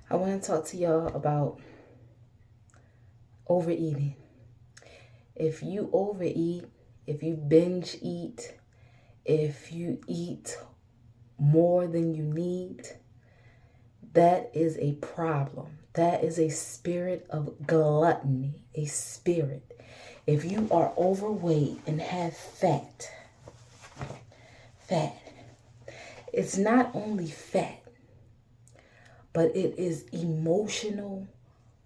I want to talk to y'all about overeating. If you overeat, if you binge eat, if you eat more than you need, that is a problem. That is a spirit of gluttony, a spirit. If you are overweight and have fat, it's not only fat, but it is emotional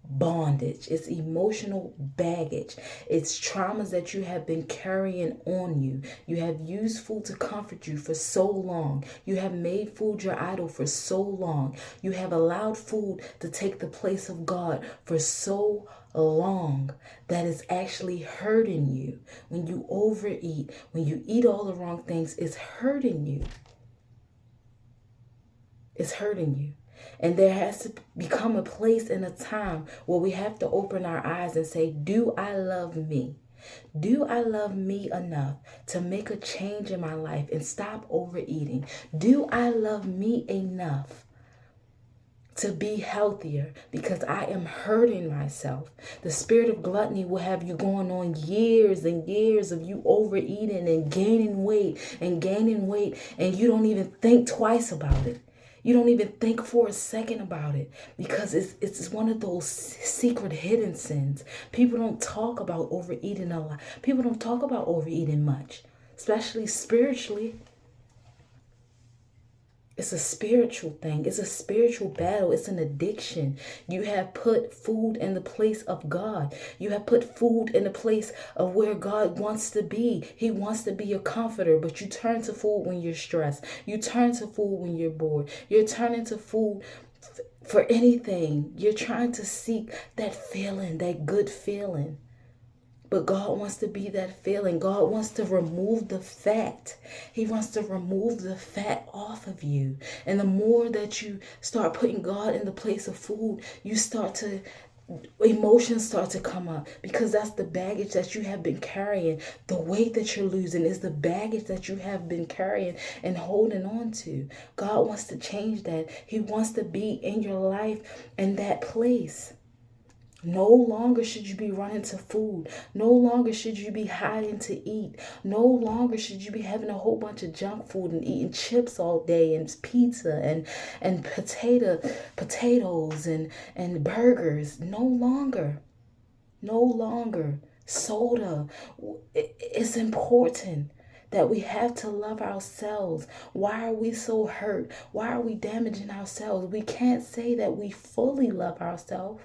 bondage. It's emotional baggage. It's traumas that you have been carrying on you. You have used food to comfort you for so long. You have made food your idol for so long. You have allowed food to take the place of God for so long that it's actually hurting you. When you overeat, when you eat all the wrong things, it's hurting you. It's hurting you. And there has to become a place and a time where we have to open our eyes and say, do I love me? Do I love me enough to make a change in my life and stop overeating? Do I love me enough to be healthier, because I am hurting myself? The spirit of gluttony will have you going on years and years of you overeating and gaining weight, and you don't even think twice about it. You don't even think for a second about it, because it's one of those secret hidden sins. People don't talk about overeating a lot. People don't talk about overeating much, especially spiritually. It's a spiritual thing. It's a spiritual battle. It's an addiction. You have put food in the place of God. You have put food in the place of where God wants to be. He wants to be your comforter, but you turn to food when you're stressed. You turn to food when you're bored. You're turning to food for anything. You're trying to seek that feeling, that good feeling. But God wants to be that feeling. God wants to remove the fat. He wants to remove the fat off of you. And the more that you start putting God in the place of food, emotions start to come up, because that's the baggage that you have been carrying. The weight that you're losing is the baggage that you have been carrying and holding on to. God wants to change that. He wants to be in your life in that place. No longer should you be running to food. No longer should you be hiding to eat. No longer should you be having a whole bunch of junk food and eating chips all day and pizza and potatoes and burgers. No longer. No longer. Soda. It's important that we have to love ourselves. Why are we so hurt? Why are we damaging ourselves? We can't say that we fully love ourselves.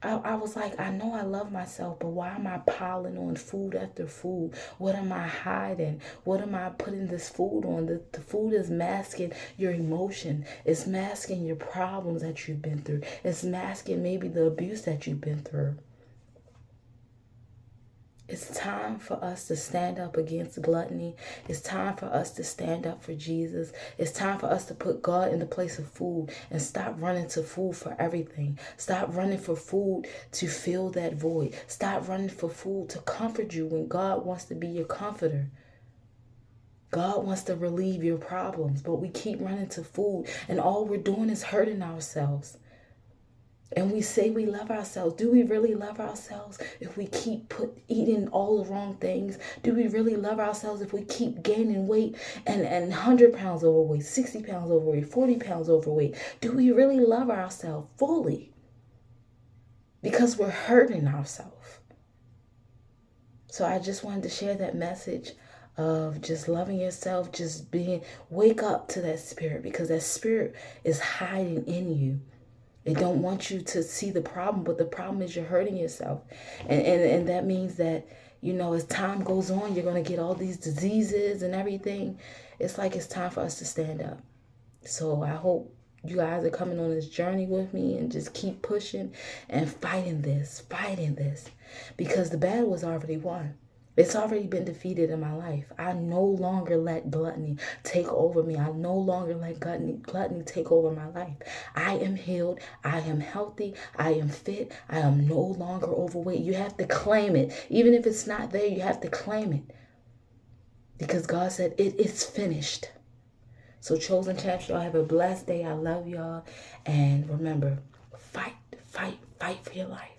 I was like, I know I love myself, but why am I piling on food after food? What am I hiding? What am I putting this food on? The food is masking your emotion. It's masking your problems that you've been through. It's masking maybe the abuse that you've been through. It's time for us to stand up against gluttony. It's time for us to stand up for Jesus. It's time for us to put God in the place of food and stop running to food for everything. Stop running for food to fill that void. Stop running for food to comfort you when God wants to be your comforter. God wants to relieve your problems, but we keep running to food, and all we're doing is hurting ourselves. And we say we love ourselves. Do we really love ourselves if we keep eating all the wrong things? Do we really love ourselves if we keep gaining weight and 100 pounds overweight, 60 pounds overweight, 40 pounds overweight? Do we really love ourselves fully? Because we're hurting ourselves. So I just wanted to share that message of just loving yourself, wake up to that spirit, because that spirit is hiding in you. They don't want you to see the problem, but the problem is you're hurting yourself. And that means that, as time goes on, you're going to get all these diseases and everything. It's like it's time for us to stand up. So I hope you guys are coming on this journey with me and just keep pushing and fighting this, because the battle is already won. It's already been defeated in my life. I no longer let gluttony take over me. I no longer let gluttony take over my life. I am healed. I am healthy. I am fit. I am no longer overweight. You have to claim it. Even if it's not there, you have to claim it. Because God said, it is finished. So chosen champs, y'all have a blessed day. I love y'all. And remember, fight, fight, fight for your life.